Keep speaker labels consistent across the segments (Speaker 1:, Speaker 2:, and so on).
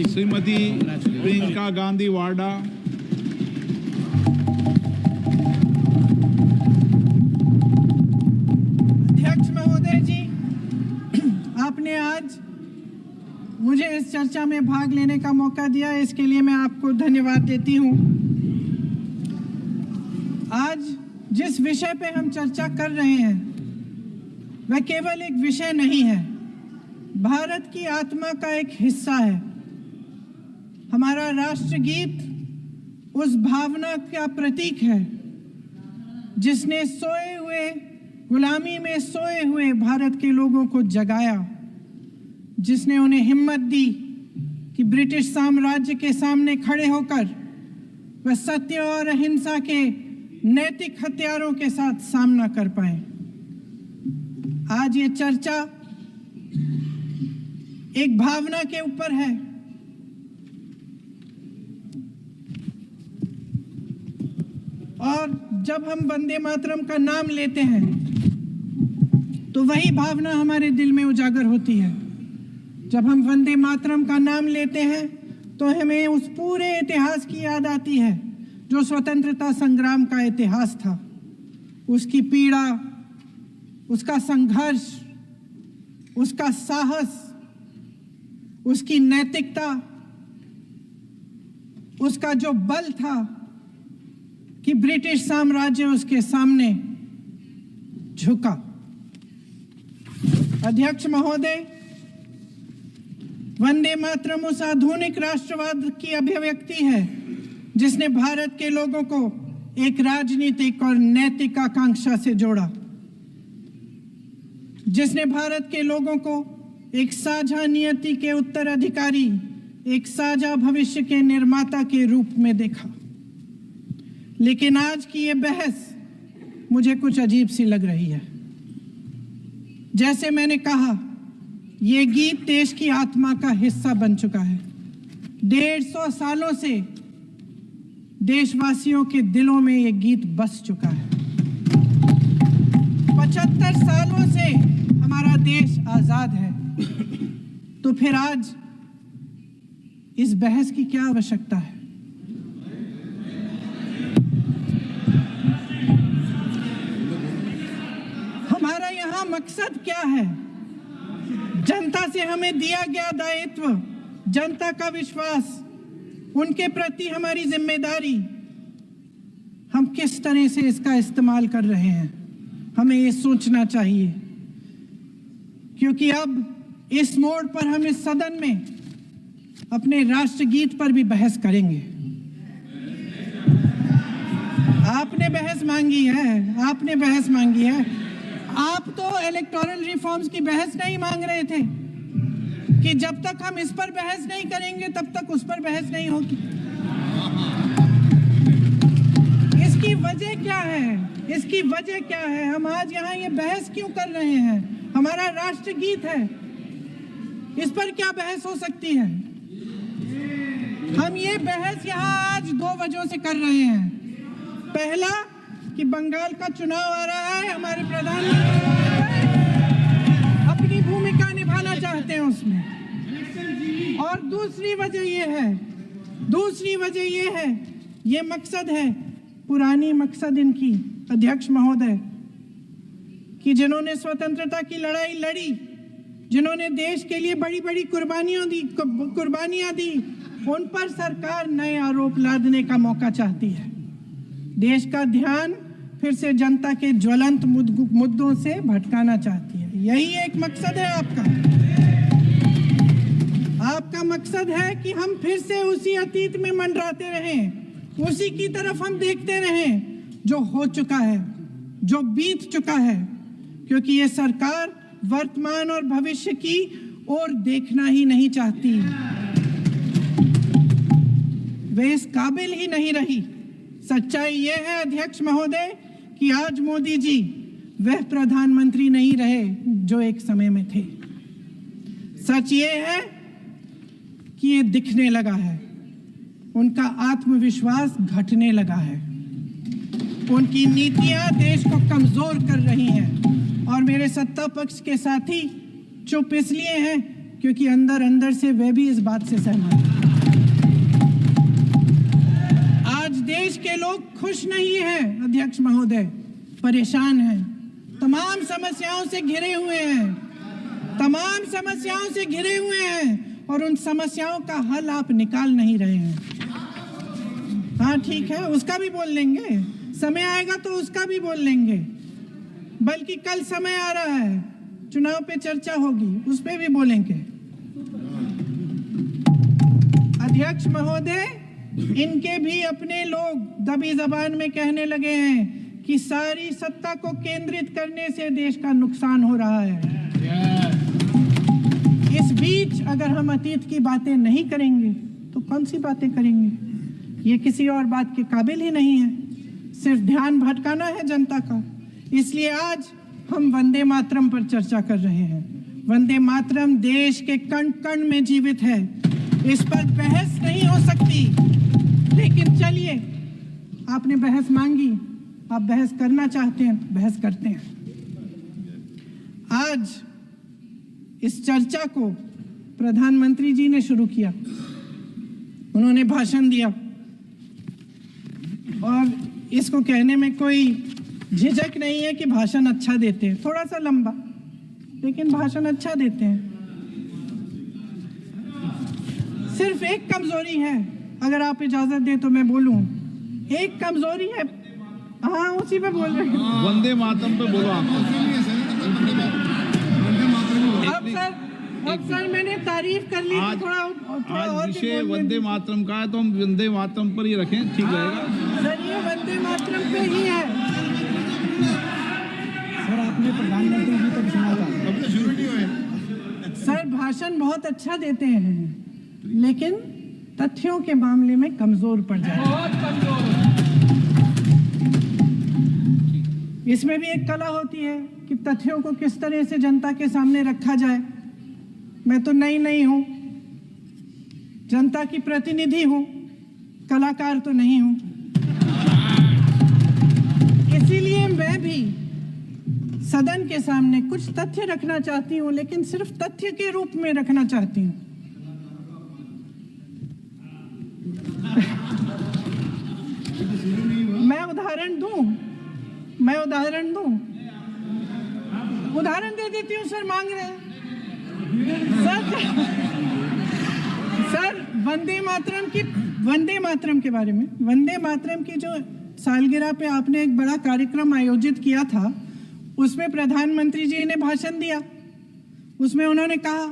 Speaker 1: श्रीमती प्रियंका गांधी वाड्रा।
Speaker 2: अध्यक्ष महोदय जी, आपने आज मुझे इस चर्चा में भाग लेने का मौका दिया, इसके लिए मैं आपको धन्यवाद देती हूं। आज जिस विषय पे हम चर्चा कर रहे हैं वह केवल एक विषय नहीं है, भारत की आत्मा का एक हिस्सा है। हमारा राष्ट्रगीत उस भावना का प्रतीक है जिसने सोए हुए, गुलामी में सोए हुए भारत के लोगों को जगाया, जिसने उन्हें हिम्मत दी कि ब्रिटिश साम्राज्य के सामने खड़े होकर वह सत्य और अहिंसा के नैतिक हथियारों के साथ सामना कर पाए। आज ये चर्चा एक भावना के ऊपर है। और जब हम वंदे मातरम का नाम लेते हैं तो वही भावना हमारे दिल में उजागर होती है। जब हम वंदे मातरम का नाम लेते हैं तो हमें उस पूरे इतिहास की याद आती है जो स्वतंत्रता संग्राम का इतिहास था, उसकी पीड़ा, उसका संघर्ष, उसका साहस, उसकी नैतिकता, उसका जो बल था कि ब्रिटिश साम्राज्य उसके सामने झुका। अध्यक्ष महोदय, वंदे मातरम उस आधुनिक राष्ट्रवाद की अभिव्यक्ति है जिसने भारत के लोगों को एक राजनीतिक और नैतिक आकांक्षा से जोड़ा, जिसने भारत के लोगों को एक साझा नियति के उत्तराधिकारी, एक साझा भविष्य के निर्माता के रूप में देखा। लेकिन आज की ये बहस मुझे कुछ अजीब सी लग रही है। जैसे मैंने कहा, ये गीत देश की आत्मा का हिस्सा बन चुका है। 150 सालों से देशवासियों के दिलों में ये गीत बस चुका है। 75 सालों से हमारा देश आजाद है, तो फिर आज इस बहस की क्या आवश्यकता है? हमारा यहाँ मकसद क्या है? जनता से हमें दिया गया दायित्व, जनता का विश्वास, उनके प्रति हमारी जिम्मेदारी, हम किस तरह से इसका इस्तेमाल कर रहे हैं, हमें ये सोचना चाहिए। क्योंकि अब इस मोड़ पर हम इस सदन में अपने राष्ट्रगीत पर भी बहस करेंगे। आपने बहस मांगी है, आपने बहस मांगी है। आप तो इलेक्टोरल रिफॉर्म्स की बहस नहीं मांग रहे थे कि जब तक हम इस पर बहस नहीं करेंगे तब तक उस पर बहस नहीं होगी। इसकी वजह क्या है? इसकी वजह क्या है? हम आज यहाँ ये बहस क्यों कर रहे हैं? हमारा राष्ट्रगीत है, इस पर क्या बहस हो सकती है? हम ये बहस यहाँ आज 2 वजहों से कर रहे हैं। पहला कि बंगाल का चुनाव आ रहा है, हमारे प्रधानमंत्री अपनी भूमिका निभाना चाहते हैं उसमें। और दूसरी वजह ये है, ये मकसद है, पुरानी मकसद इनकी, अध्यक्ष महोदय, कि जिन्होंने स्वतंत्रता की लड़ाई लड़ी, जिन्होंने देश के लिए बड़ी बड़ी कुर्बानियां दी, उन पर सरकार नए आरोप लादने का मौका चाहती है। देश का ध्यान फिर से जनता के ज्वलंत मुद्दों से भटकाना चाहती है। यही एक मकसद है आपका। आपका मकसद है कि हम फिर से उसी अतीत में मंडराते रहें, उसी की तरफ हम देखते रहें जो हो चुका है, जो बीत चुका है। क्योंकि ये सरकार वर्तमान और भविष्य की ओर देखना ही नहीं चाहती, वे इस काबिल ही नहीं रही। सच्चाई ये है अध्यक्ष महोदय कि आज मोदी जी वह प्रधानमंत्री नहीं रहे जो एक समय में थे। सच ये है कि ये दिखने लगा है, उनका आत्मविश्वास घटने लगा है, उनकी नीतियां देश को कमजोर कर रही हैं। और मेरे सत्ता पक्ष के साथी चुप इसलिए हैं क्योंकि अंदर अंदर से वे भी इस बात से सहमत हैं। आज देश के लोग खुश नहीं हैं अध्यक्ष महोदय, परेशान हैं, तमाम समस्याओं से घिरे हुए हैं, तमाम समस्याओं से घिरे हुए हैं और उन समस्याओं का हल आप निकाल नहीं रहे हैं। हाँ ठीक है, उसका भी बोल लेंगे, समय आएगा तो उसका भी बोल लेंगे, बल्कि कल समय आ रहा है, चुनाव पे चर्चा होगी, उस पे भी बोलेंगे। अध्यक्ष महोदय, इनके भी अपने लोग दबी जबान में कहने लगे हैं कि सारी सत्ता को केंद्रित करने से देश का नुकसान हो रहा है। इस बीच अगर हम अतीत की बातें नहीं करेंगे तो कौन सी बातें करेंगे? ये किसी और बात के काबिल ही नहीं है, सिर्फ ध्यान भटकाना है जनता का। इसलिए आज हम वंदे मातरम पर चर्चा कर रहे हैं। वंदे मातरम देश के कण कण में जीवित है, इस पर बहस नहीं हो सकती। लेकिन चलिए, आपने बहस मांगी, आप बहस करना चाहते हैं, बहस करते हैं। आज इस चर्चा को प्रधानमंत्री जी ने शुरू किया, उन्होंने भाषण दिया और इसको कहने में कोई झिझक नहीं है कि भाषण अच्छा देते हैं, थोड़ा सा लंबा, लेकिन भाषण अच्छा देते हैं। सिर्फ एक कमजोरी है, अगर आप इजाजत दें तो मैं बोलूं, एक कमजोरी है। हाँ, उसी पे बोल रहे हैं,
Speaker 1: वंदे मातरम पे बोलो आप।
Speaker 2: अब सर मैंने तारीफ कर ली,
Speaker 1: आज
Speaker 2: थोड़ा
Speaker 1: आज
Speaker 2: और
Speaker 1: विषय वंदे मातरम का है तो हम वंदे मातरम पर ही रखें, ठीक रहेगा।
Speaker 2: सर ये वंदे मातरम पे ही है।
Speaker 3: सर आपने प्रधानमंत्री जी तक सुना था,
Speaker 1: अब तो शुरू नहीं हुए।
Speaker 2: सर भाषण बहुत अच्छा देते हैं, लेकिन तथ्यों के मामले में कमजोर पड़ जाते हैं। इसमें भी एक कला होती है कि तथ्यों को किस तरह से जनता के सामने रखा जाए। मैं तो नहीं हूं, जनता की प्रतिनिधि हूं, कलाकार तो नहीं हूं। इसीलिए मैं भी सदन के सामने कुछ तथ्य रखना चाहती हूं, लेकिन सिर्फ तथ्य के रूप में रखना चाहती हूं। मैं उदाहरण दे देती हूँ। सर मांग रहे हैं सर वंदे मातरम के बारे में, वंदे मातरम की जो सालगिरह पे आपने एक बड़ा कार्यक्रम आयोजित किया था, उसमें प्रधानमंत्री जी ने भाषण दिया। उसमें उन्होंने कहा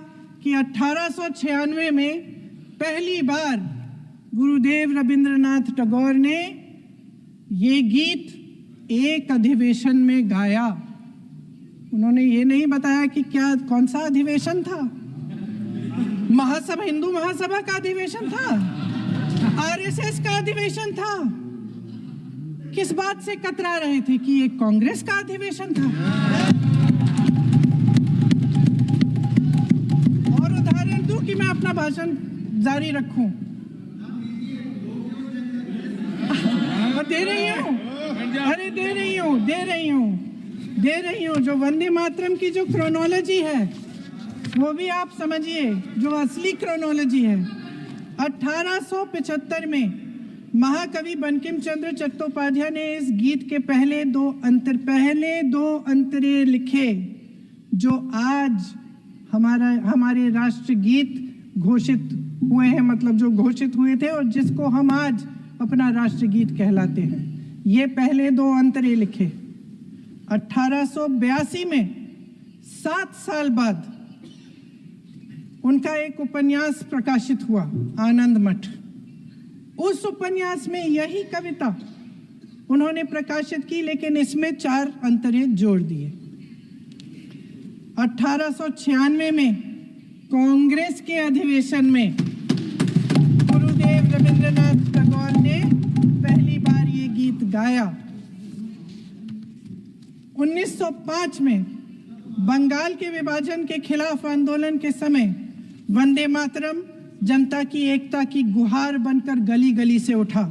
Speaker 2: कि 1896 में पहली बार गुरुदेव रविंद्रनाथ टैगोर ने ये गीत एक अधिवेशन में गाया। उन्होंने ये नहीं बताया कि कौन सा अधिवेशन था, महासभा, हिंदू महासभा का अधिवेशन था, आरएसएस का अधिवेशन था, किस बात से कतरा रहे थे कि ये कांग्रेस का अधिवेशन था। और उदाहरण दूं कि मैं अपना भाषण जारी रखूं, दे रही हूं। जो वंदे मातरम की जो क्रोनोलॉजी है वो भी आप समझिए, जो असली क्रोनोलॉजी है। 1875 में महाकवि बंकिम चंद्र चट्टोपाध्याय ने इस गीत के पहले दो अंतरे लिखे, जो आज हमारे राष्ट्रगीत घोषित हुए हैं, मतलब जो घोषित हुए थे और जिसको हम आज अपना राष्ट्रगीत कहलाते हैं। ये पहले दो अंतरे लिखे 1882 में, 7 साल बाद उनका एक उपन्यास प्रकाशित हुआ, आनंद मठ। उस उपन्यास में यही कविता उन्होंने प्रकाशित की, लेकिन इसमें 4 अंतरे जोड़ दिए। 1896 में कांग्रेस के अधिवेशन में गुरुदेव रविंद्रनाथ टैगोर ने पहली बार ये गीत गाया। 1905 में बंगाल के विभाजन के खिलाफ आंदोलन के समय वंदे मातरम जनता की एकता की गुहार बनकर गली गली से उठा।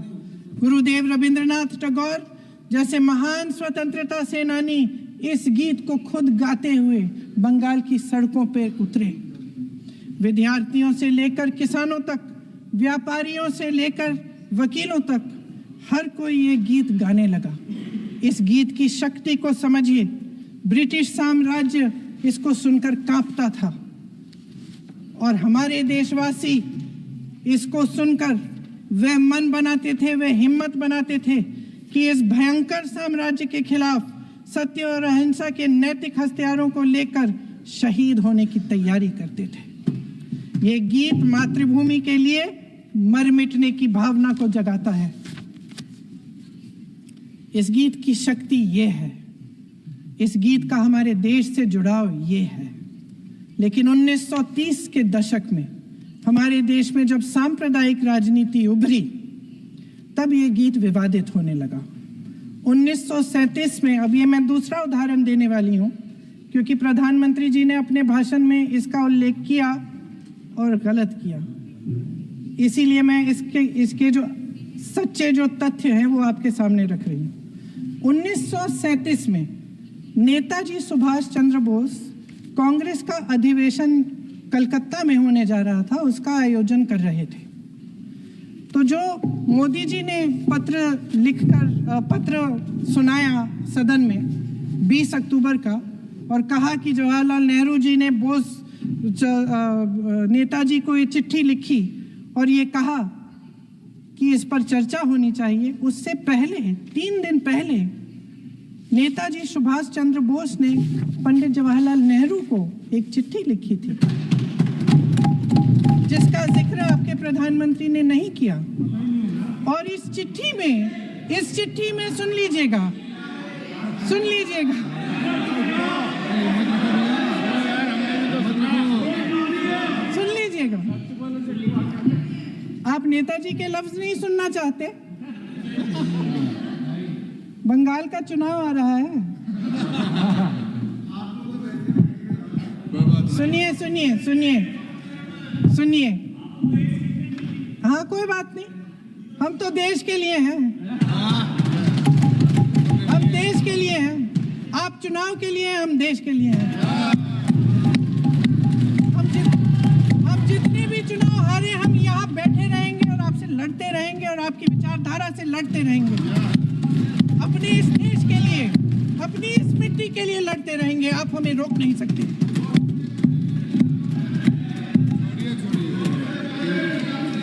Speaker 2: गुरुदेव रविंद्रनाथ टैगोर जैसे महान स्वतंत्रता सेनानी इस गीत को खुद गाते हुए बंगाल की सड़कों पर उतरे। विद्यार्थियों से लेकर किसानों तक, व्यापारियों से लेकर वकीलों तक, हर कोई ये गीत गाने लगा। इस गीत की शक्ति को समझिए। ब्रिटिश साम्राज्य इसको सुनकर कांपता था और हमारे देशवासी इसको सुनकर वह मन बनाते थे, वह हिम्मत बनाते थे कि इस भयंकर साम्राज्य के खिलाफ सत्य और अहिंसा के नैतिक हथियारों को लेकर शहीद होने की तैयारी करते थे। ये गीत मातृभूमि के लिए मर मिटने की भावना को जगाता है। इस गीत की शक्ति ये है, इस गीत का हमारे देश से जुड़ाव ये है। लेकिन 1930 के दशक में हमारे देश में जब सांप्रदायिक राजनीति उभरी, तब ये गीत विवादित होने लगा। 1937 में, अब ये मैं दूसरा उदाहरण देने वाली हूँ क्योंकि प्रधानमंत्री जी ने अपने भाषण में इसका उल्लेख किया और गलत किया, इसीलिए मैं इसके जो सच्चे जो तथ्य हैं वो आपके सामने रख रही हूँ। 1937 में नेताजी सुभाष चंद्र बोस कांग्रेस का अधिवेशन कलकत्ता में होने जा रहा था, उसका आयोजन कर रहे थे। तो जो मोदी जी ने पत्र सुनाया सदन में 20 अक्टूबर का और कहा कि जवाहरलाल नेहरू जी ने नेताजी को ये चिट्ठी लिखी और ये कहा कि इस पर चर्चा होनी चाहिए, उससे पहले 3 दिन पहले नेताजी सुभाष चंद्र बोस ने पंडित जवाहरलाल नेहरू को एक चिट्ठी लिखी थी जिसका जिक्र आपके प्रधानमंत्री ने नहीं किया। और इस चिट्ठी में सुन लीजिएगा, आप नेताजी के लफ्ज नहीं सुनना चाहते? बंगाल का चुनाव आ रहा है। सुनिए। हाँ, कोई बात नहीं, हम तो देश के लिए हैं, हम देश के लिए हैं। आप चुनाव के लिए हैं, हम देश के लिए हैं। हम जितने भी चुनाव हारे, हम यहाँ बैठे रहेंगे और आपसे लड़ते रहेंगे और आपकी विचारधारा से लड़ते रहेंगे। अपने इस देश के लिए, अपनी इस मिट्टी के लिए लड़ते रहेंगे। आप हमें रोक नहीं सकते।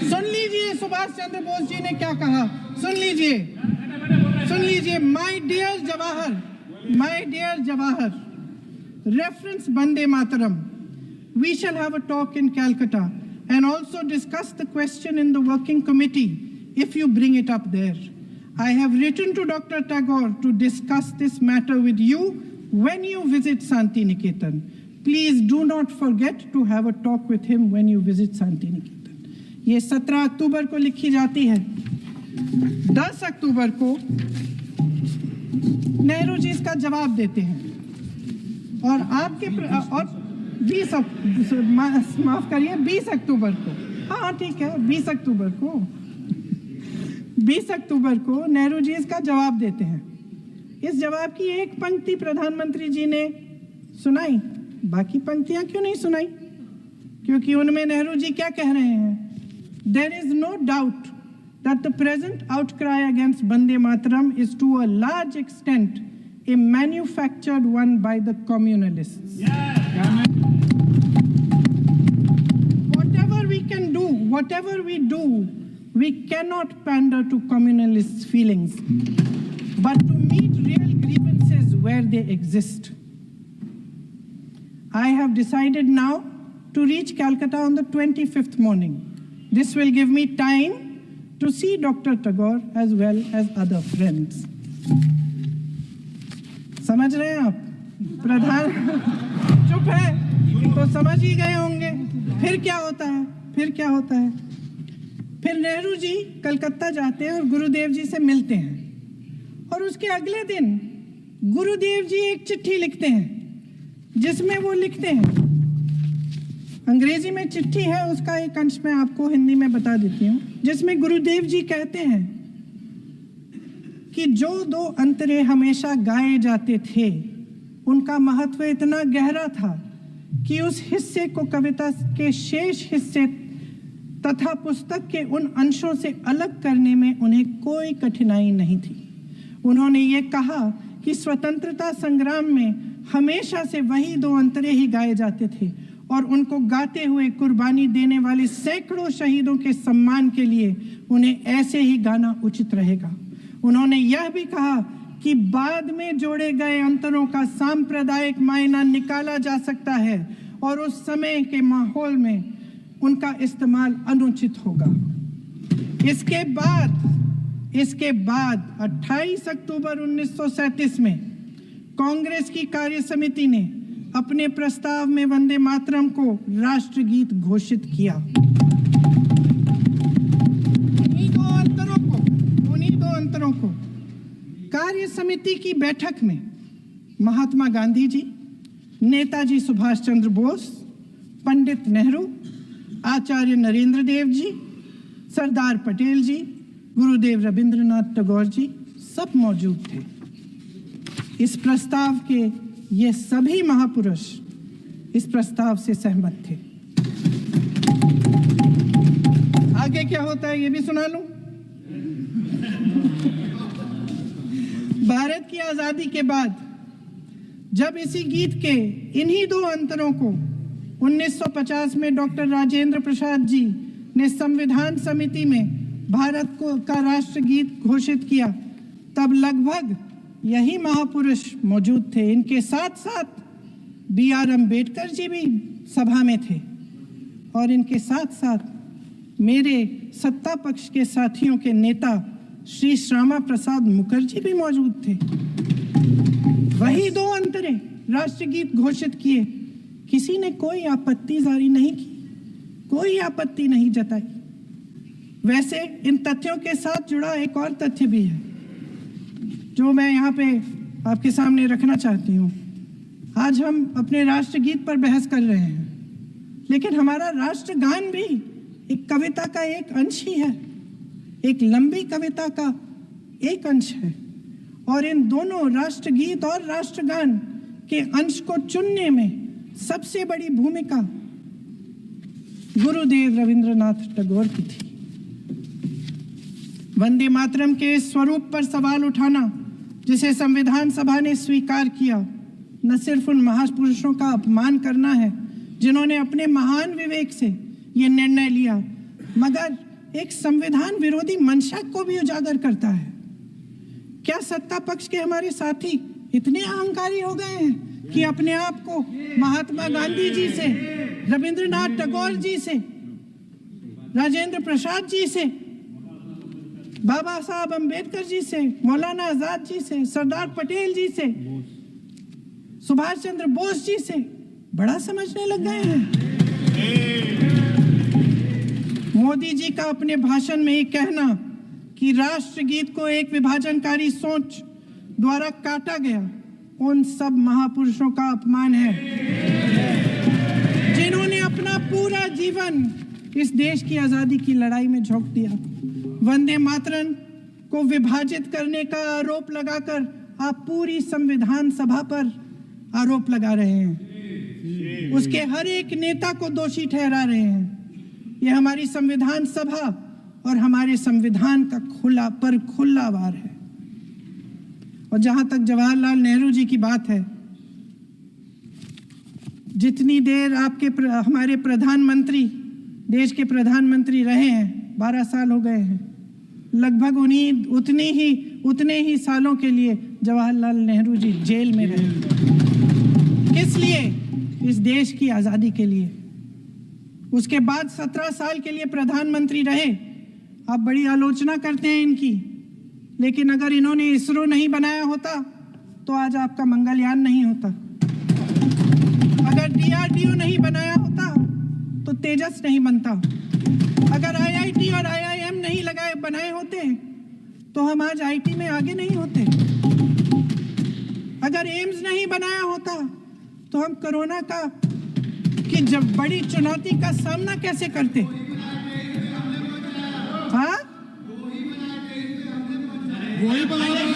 Speaker 2: सुन लीजिए सुभाष चंद्र बोस जी ने क्या कहा, सुन लीजिए। My dear Jawahar, reference Vande Mataram, we shall have a talk in Calcutta and also discuss the question in the working committee if you bring it up there. I have written to Dr. Tagore to discuss this matter with you when you visit Santi Niketan. Please do not forget to have a talk with him when you visit Santi Niketan. ये 17 अक्टूबर को लिखी जाती है। 10 अक्टूबर को नेहरू जी इसका जवाब देते हैं और आपके और 20 अक्टूबर को, हाँ ठीक है, 20 अक्टूबर को नेहरू जी इसका जवाब देते हैं। इस जवाब की एक पंक्ति प्रधानमंत्री जी ने सुनाई, बाकी पंक्तियां क्यों नहीं सुनाई? क्योंकि उनमें नेहरू जी क्या कह रहे हैं? There is no doubt that the present outcry against Vande Mataram is to a large extent a manufactured one by the communalists. Whatever we do, we cannot pander to communalists' feelings, but to meet real grievances where they exist. I have decided now to reach Calcutta on the 25th morning. This will give me time to see Dr. Tagore as well as other friends. समझ रहे हैं आप? प्रधान चुप है तो समझ ही गए होंगे। फिर क्या होता है? फिर नेहरू जी कलकत्ता जाते हैं और गुरुदेव जी से मिलते हैं और उसके अगले दिन गुरुदेव जी एक चिट्ठी लिखते हैं जिसमें वो लिखते हैं, अंग्रेजी में चिट्ठी है, उसका एक अंश मैं आपको हिंदी में बता देती हूँ, जिसमें गुरुदेव जी कहते हैं कि जो 2 अंतरे हमेशा गाए जाते थे उनका महत्व इतना गहरा था कि उस हिस्से को कविता के शेष हिस्से तथा पुस्तक के उन अंशों से अलग करने में उन्हें कोई कठिनाई नहीं थी। उन्होंने ये कहा कि स्वतंत्रता संग्राम में हमेशा से वही दो अंतरे ही गाए जाते थे और उनको गाते हुए कुर्बानी देने वाले सैकड़ों शहीदों के सम्मान के लिए उन्हें ऐसे ही गाना उचित रहेगा। उन्होंने यह भी कहा कि बाद में जोड़े गए अंतरों का सांप्रदायिक मायना निकाला जा सकता है और उस समय के माहौल में उनका इस्तेमाल अनुचित होगा। इसके बाद 28 अक्टूबर 1937 में कांग्रेस की कार्य समिति ने अपने प्रस्ताव में वंदे मातरम को राष्ट्रगीत घोषित किया। उन्हीं दो अंतरों को कार्य समिति की बैठक में महात्मा गांधी जी, नेताजी सुभाष चंद्र बोस, पंडित नेहरू, आचार्य नरेंद्र देव जी, सरदार पटेल जी, गुरुदेव रविंद्रनाथ टैगोर जी सब मौजूद थे। इस प्रस्ताव के ये सभी महापुरुष इस प्रस्ताव से सहमत थे। आगे क्या होता है ये भी सुना लूं। भारत की आजादी के बाद जब इसी गीत के इन्हीं दो अंतरों को 1950 में डॉक्टर राजेंद्र प्रसाद जी ने संविधान समिति में भारत का राष्ट्रगीत घोषित किया, तब लगभग यही महापुरुष मौजूद थे। इनके साथ साथ B.R. अम्बेडकर जी भी सभा में थे और इनके साथ साथ मेरे सत्ता पक्ष के साथियों के नेता श्री श्यामा प्रसाद मुखर्जी भी मौजूद थे। वही दो अंतरे राष्ट्रगीत घोषित किए। किसी ने कोई आपत्ति जारी नहीं की, कोई आपत्ति नहीं जताई। वैसे इन तथ्यों के साथ जुड़ा एक और तथ्य भी है जो मैं यहाँ पे आपके सामने रखना चाहती हूँ। आज हम अपने राष्ट्रगीत पर बहस कर रहे हैं, लेकिन हमारा राष्ट्रगान भी एक कविता का एक अंश ही है, एक लंबी कविता का एक अंश है। और इन दोनों राष्ट्रगीत और राष्ट्रगान के अंश को चुनने में सबसे बड़ी भूमिका गुरुदेव रविंद्रनाथ टैगोर की थी। वंदे मातरम के स्वरूप पर सवाल उठाना, जिसे संविधान सभा ने स्वीकार किया, न सिर्फ उन महापुरुषों का अपमान करना है जिन्होंने अपने महान विवेक से ये निर्णय लिया, मगर एक संविधान विरोधी मंशा को भी उजागर करता है। क्या सत्ता पक्ष के हमारे साथी इतने अहंकारी हो गए हैं कि अपने आप को महात्मा गांधी जी से, रविंद्रनाथ टैगोर जी से, राजेंद्र प्रसाद जी से, बाबा साहब अम्बेडकर जी से, मौलाना आजाद जी से, सरदार पटेल जी से, सुभाष चंद्र बोस जी से बड़ा समझने लग गए हैं? मोदी जी का अपने भाषण में ये कहना कि राष्ट्रगीत को एक विभाजनकारी सोच द्वारा काटा गया, उन सब महापुरुषों का अपमान है जिन्होंने अपना पूरा जीवन इस देश की आजादी की लड़ाई में झोंक दिया। वंदे मातरम को विभाजित करने का आरोप लगाकर आप पूरी संविधान सभा पर आरोप लगा रहे हैं, उसके हर एक नेता को दोषी ठहरा रहे हैं। यह हमारी संविधान सभा और हमारे संविधान का खुला वार है। और जहां तक जवाहरलाल नेहरू जी की बात है, जितनी देर हमारे प्रधानमंत्री देश के प्रधानमंत्री रहे हैं, 12 साल हो गए हैं, लगभग उतने ही सालों के लिए जवाहरलाल नेहरू जी जेल में रहे। किस लिए? इस देश की आजादी के लिए। उसके बाद 17 साल के लिए प्रधानमंत्री रहे। आप बड़ी आलोचना करते हैं इनकी, लेकिन अगर इन्होंने इसरो नहीं बनाया होता तो आज आपका मंगलयान नहीं होता। अगर DRDO नहीं बनाया होता तो तेजस नहीं बनता। अगर IIT और IIM नहीं बनाए होते तो हम आज IT में आगे नहीं होते। अगर एम्स नहीं बनाया होता तो हम कोरोना की जब बड़ी चुनौती का सामना कैसे करते? हाँ,
Speaker 3: वही बना रहे हैं।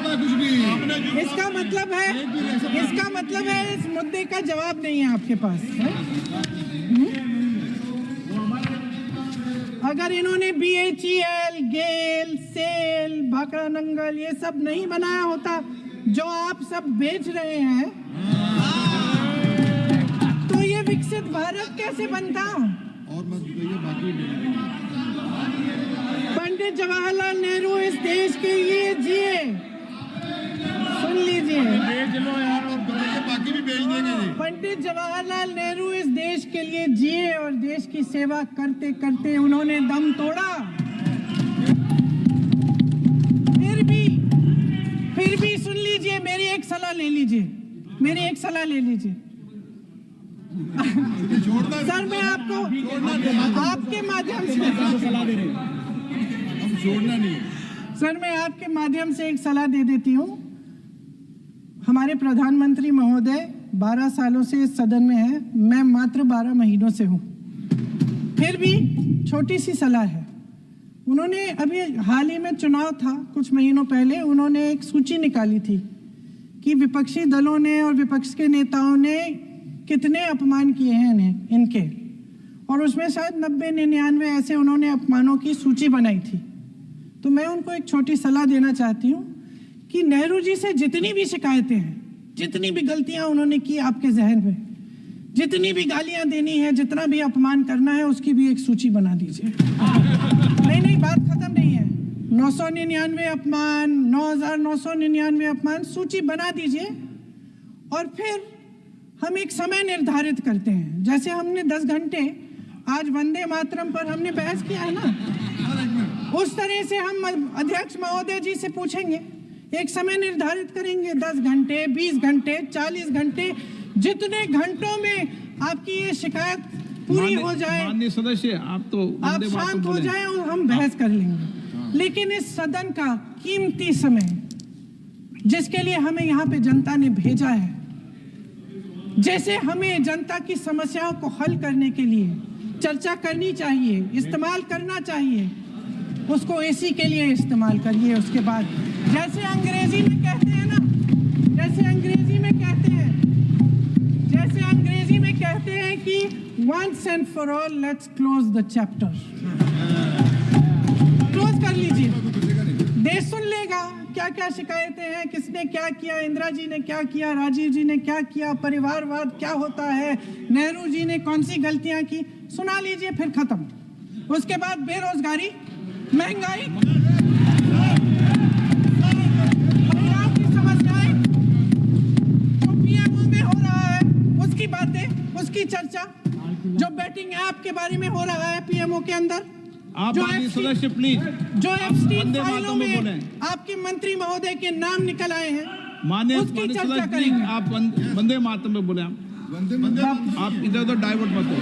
Speaker 4: था कुछ भी।
Speaker 2: इसका मतलब है इस मुद्दे का जवाब नहीं है आपके पास। अगर इन्होंने BHEL, गेल, सेल, भाखड़ा नंगल ये सब नहीं बनाया होता जो आप सब बेच रहे हैं, तो ये विकसित भारत कैसे बनता?
Speaker 4: और मत बताइए बाकी।
Speaker 2: पंडित जवाहरलाल नेहरू इस देश के लिए जिए, सुन लीजिए।
Speaker 4: बाकी भी बेच देंगे जी।
Speaker 2: पंडित जवाहरलाल नेहरू इस देश के लिए जिए और देश की सेवा करते करते उन्होंने दम तोड़ा। फिर भी सुन लीजिए, मेरी एक सलाह ले लीजिए। सर मैं आपको आपके माध्यम से
Speaker 3: सलाह दे रहे हैं।
Speaker 4: हम छोड़ना नहीं।
Speaker 2: सर मैं आपके माध्यम से एक सलाह दे देती हूँ। हमारे प्रधानमंत्री महोदय 12 सालों से इस सदन में हैं, मैं मात्र 12 महीनों से हूँ। फिर भी छोटी सी सलाह है। उन्होंने अभी हाल ही में चुनाव था, कुछ महीनों पहले उन्होंने एक सूची निकाली थी कि विपक्षी दलों ने और विपक्ष के नेताओं ने कितने अपमान किए हैं इनके, और उसमें शायद 90-99 ऐसे उन्होंने अपमानों की सूची बनाई थी। तो मैं उनको एक छोटी सलाह देना चाहती हूँ कि नेहरू जी से जितनी भी शिकायतें हैं, जितनी भी गलतियां उन्होंने की आपके जहन में, जितनी भी गालियां देनी है, जितना भी अपमान करना है, उसकी भी एक सूची बना दीजिए। नहीं, बात खत्म नहीं है। 999 अपमान, 9,999 अपमान, सूची बना दीजिए और फिर हम एक समय निर्धारित करते हैं। जैसे हमने 10 घंटे आज वंदे मातरम पर हमने बहस किया है ना, उस तरह से हम अध्यक्ष महोदय जी से पूछेंगे, एक समय निर्धारित करेंगे, 10 घंटे, 20 घंटे, 40 घंटे, जितने घंटों में आपकी ये शिकायत पूरी हो जाए,
Speaker 1: माननीय सदस्य आप
Speaker 2: शांत हो जाए और हम बहस कर लेंगे। लेकिन इस सदन का कीमती समय, जिसके लिए हमें यहाँ पे जनता ने भेजा है, जैसे हमें जनता की समस्याओं को हल करने के लिए चर्चा करनी चाहिए, इस्तेमाल करना चाहिए, उसको इसी के लिए इस्तेमाल करिए। उसके बाद जैसे अंग्रेजी में कहते हैं ना, जैसे अंग्रेजी में कहते हैं कि once and for all let's close the chapter, close कर लीजिए। देश सुन लेगा क्या क्या शिकायतें हैं, किसने क्या किया, इंदिरा जी ने क्या किया, राजीव जी ने क्या किया, परिवारवाद क्या होता है, नेहरू जी ने कौन सी गलतियां की, सुना लीजिए, फिर खत्म। उसके बाद बेरोजगारी, महंगाई, महिलाओं की समस्याएं, जो पीएमओ में हो रहा है उसकी बातें, उसकी चर्चा, जो बैटिंग ऐप के बारे में हो रहा है पीएमओ के अंदर,
Speaker 1: आप सदस्य प्लीज,
Speaker 2: जो एफस्टीन
Speaker 1: वंदे
Speaker 2: फाइलों
Speaker 1: मातरम में बोले,
Speaker 2: में आपके मंत्री महोदय के नाम निकल आए हैं,
Speaker 1: माननीय
Speaker 2: उसकी
Speaker 1: सदस्य
Speaker 2: चर्चा
Speaker 1: प्लीज,
Speaker 2: करेंगे।
Speaker 1: आप वंदे मातरम में बोले। आप इधर उधर डाइवर्ट मत हो।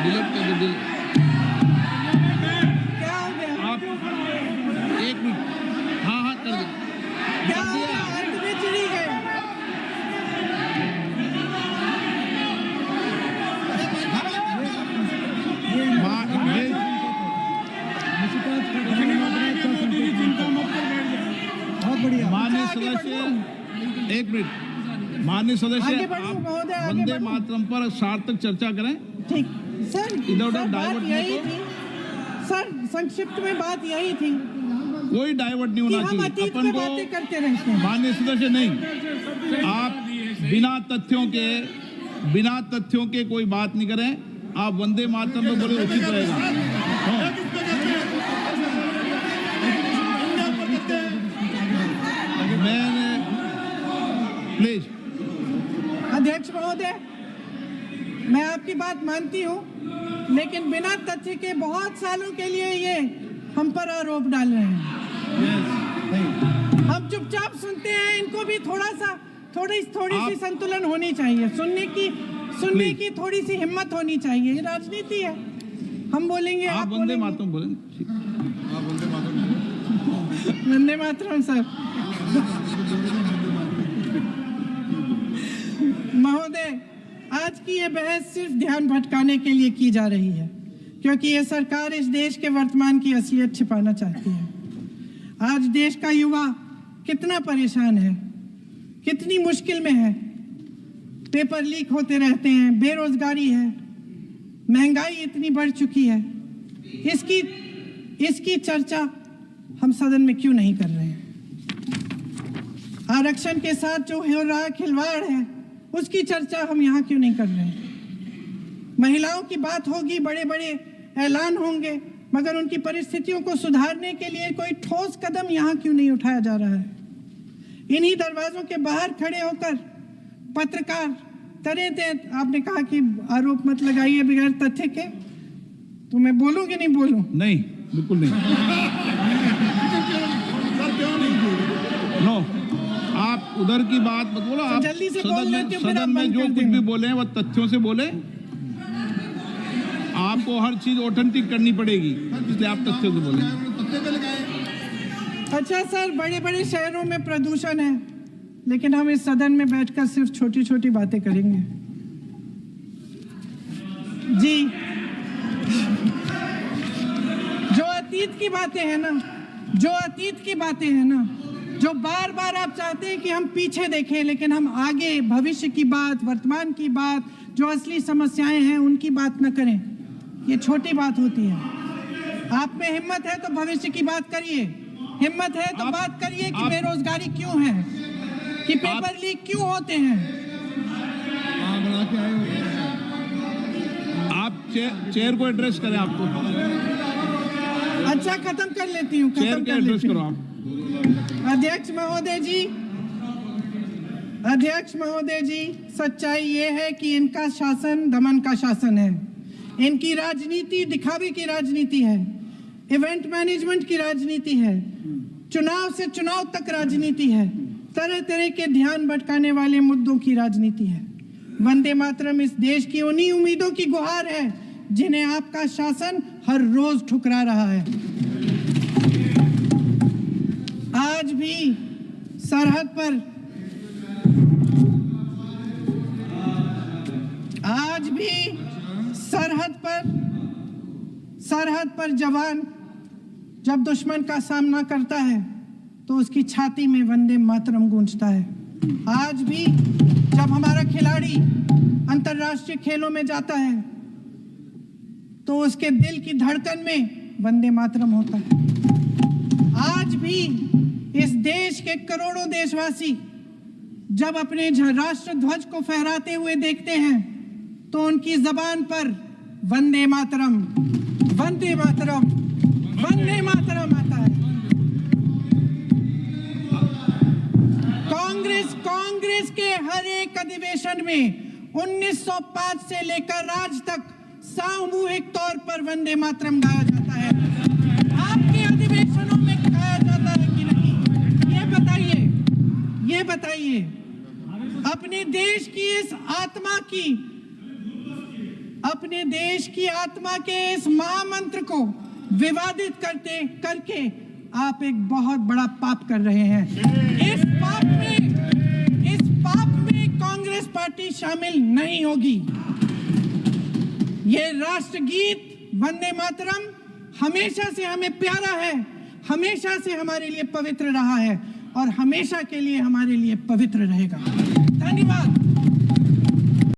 Speaker 1: डिलीट कर दो।
Speaker 2: क्या हो गया?
Speaker 1: आप 1 मिनट, हाँ कर दो।
Speaker 2: क्या हो गया? अंत में चली गए।
Speaker 3: बहुत बढ़िया।
Speaker 1: माननीय सदस्य, 1 मिनट, माननीय सदस्य,
Speaker 2: आगे बढ़ो
Speaker 1: आप
Speaker 2: महोदय, आगे
Speaker 1: वंदे
Speaker 2: बढ़ो।
Speaker 1: मातरम पर सार्थक चर्चा करें।
Speaker 2: ठीक सर,
Speaker 1: इधर उधर
Speaker 2: सर, बात
Speaker 1: डाइवर्ट
Speaker 2: यही
Speaker 1: मत हो।
Speaker 2: थी सर, संक्षिप्त में बात यही थी
Speaker 1: कोई डाइवर्ट नहीं
Speaker 2: कि
Speaker 1: होना
Speaker 2: हम
Speaker 1: चाहिए।
Speaker 2: अतीत
Speaker 1: अपन
Speaker 2: में
Speaker 1: को
Speaker 2: बातें करते रहते हैं।
Speaker 1: माननीय सदस्य नहीं, आप बिना तथ्यों के कोई बात नहीं करें। आप वंदे मातरम पे बोले उचित रहेगा। मैंने प्लीज,
Speaker 2: अध्यक्ष महोदय, मैं आपकी बात मानती हूँ, लेकिन बिना तथ्य के बहुत सालों के लिए ये हम पर आरोप डाल रहे हैं। हम चुपचाप सुनते हैं, इनको भी थोड़ी सी संतुलन होनी चाहिए, सुनने की थोड़ी सी हिम्मत होनी चाहिए। ये राजनीति है, हम बोलेंगे,
Speaker 1: आप वंदे
Speaker 2: बोलेंगे।
Speaker 1: मातरम बोलें।
Speaker 2: वंदे मातरम सर। महोदय, आज की ये बहस सिर्फ ध्यान भटकाने के लिए की जा रही है। क्योंकि ये सरकार इस देश के वर्तमान की असलियत छिपाना चाहती है। आज देश का युवा कितना परेशान है, कितनी मुश्किल में है। पेपर लीक होते रहते हैं, बेरोजगारी है, महंगाई इतनी बढ़ चुकी है। इसकी चर्चा हम सदन में क्यों नहीं कर रहे हैं? आरक्षण के साथ जो हो रहा खिलवाड़ है, उसकी चर्चा हम यहाँ क्यों नहीं कर रहे हैं? महिलाओं की बात होगी, बड़े बड़े ऐलान होंगे, मगर उनकी परिस्थितियों को सुधारने के लिए कोई ठोस कदम यहाँ क्यों नहीं उठाया जा रहा है? इन्हीं दरवाजों के बाहर खड़े होकर पत्रकार तरह आपने कहा कि आरोप मत लगाइए बगैर तथ्य के, तो मैं बोलूं कि नहीं बोलूं?
Speaker 1: नहीं, बिल्कुल नहीं। नो, आप उधर की बात मत बोलो। आप
Speaker 2: जल्दी से बोल लेते हो, फिर आप
Speaker 1: सदन में
Speaker 2: बंद
Speaker 1: जो
Speaker 2: कर
Speaker 1: कुछ
Speaker 2: देंगे।
Speaker 1: भी बोले हैं वो तथ्यों से बोले। आपको हर चीज ऑथेंटिक करनी पड़ेगी, इसलिए आप तथ्यों से बोले।
Speaker 4: तख्ते पे लगाए।
Speaker 2: अच्छा सर, बड़े बड़े शहरों में प्रदूषण है, लेकिन हम इस सदन में बैठकर सिर्फ छोटी छोटी बातें करेंगे। जी, जो अतीत की बातें हैं ना, जो बार बार आप चाहते हैं कि हम पीछे देखें, लेकिन हम आगे भविष्य की बात, वर्तमान की बात, जो असली समस्याएं हैं उनकी बात न करें, ये छोटी बात होती है। आप में हिम्मत है तो भविष्य की बात करिए, हिम्मत है तो बात करिए कि बेरोजगारी क्यों है, कि पेपर लीक क्यों होते हैं।
Speaker 4: बना के आए हो।
Speaker 1: आप चेयर को एड्रेस करें। आपको
Speaker 2: अच्छा, खत्म कर लेती हूँ,
Speaker 1: चेयर
Speaker 2: खत्म
Speaker 1: के
Speaker 2: कर
Speaker 1: एड्रेस
Speaker 2: लेती
Speaker 1: करो
Speaker 2: हूँ।
Speaker 1: आप।
Speaker 2: अध्यक्ष महोदय जी, सच्चाई ये है कि इनका शासन दमन का शासन है। इनकी राजनीति दिखावे की राजनीति है, इवेंट मैनेजमेंट की राजनीति है, चुनाव से चुनाव तक राजनीति है, तरह तरह के ध्यान भटकाने वाले मुद्दों की राजनीति है। वंदे मातरम इस देश की उन्हीं उम्मीदों की गुहार है जिन्हें आपका शासन हर रोज ठुकरा रहा है। आज भी सरहद पर जवान जब दुश्मन का सामना करता है तो उसकी छाती में वंदे मातरम गूंजता है। आज भी जब हमारा खिलाड़ी अंतर्राष्ट्रीय खेलों में जाता है तो उसके दिल की धड़कन में वंदे मातरम होता है। आज भी इस देश के करोड़ों देशवासी जब अपने राष्ट्र ध्वज को फहराते हुए देखते हैं तो उनकी जबान पर वंदे मातरम, वंदे मातरम, वंदे मातरम आता है। कांग्रेस के हर एक अधिवेशन में 1905 से लेकर आज तक सामूहिक तौर पर वंदे मातरम गाया जाता है। आपके अधिवेशनों में गाया जाता है कि नहीं, ये बताइए। अपने देश की आत्मा के इस महामंत्र को विवादित करके आप एक बहुत बड़ा पाप कर रहे हैं। इस पाप में कांग्रेस पार्टी शामिल नहीं होगी। ये राष्ट्रगीत वंदे मातरम हमेशा से हमें प्यारा है, हमेशा से हमारे लिए पवित्र रहा है और हमेशा के लिए हमारे लिए पवित्र रहेगा। धन्यवाद।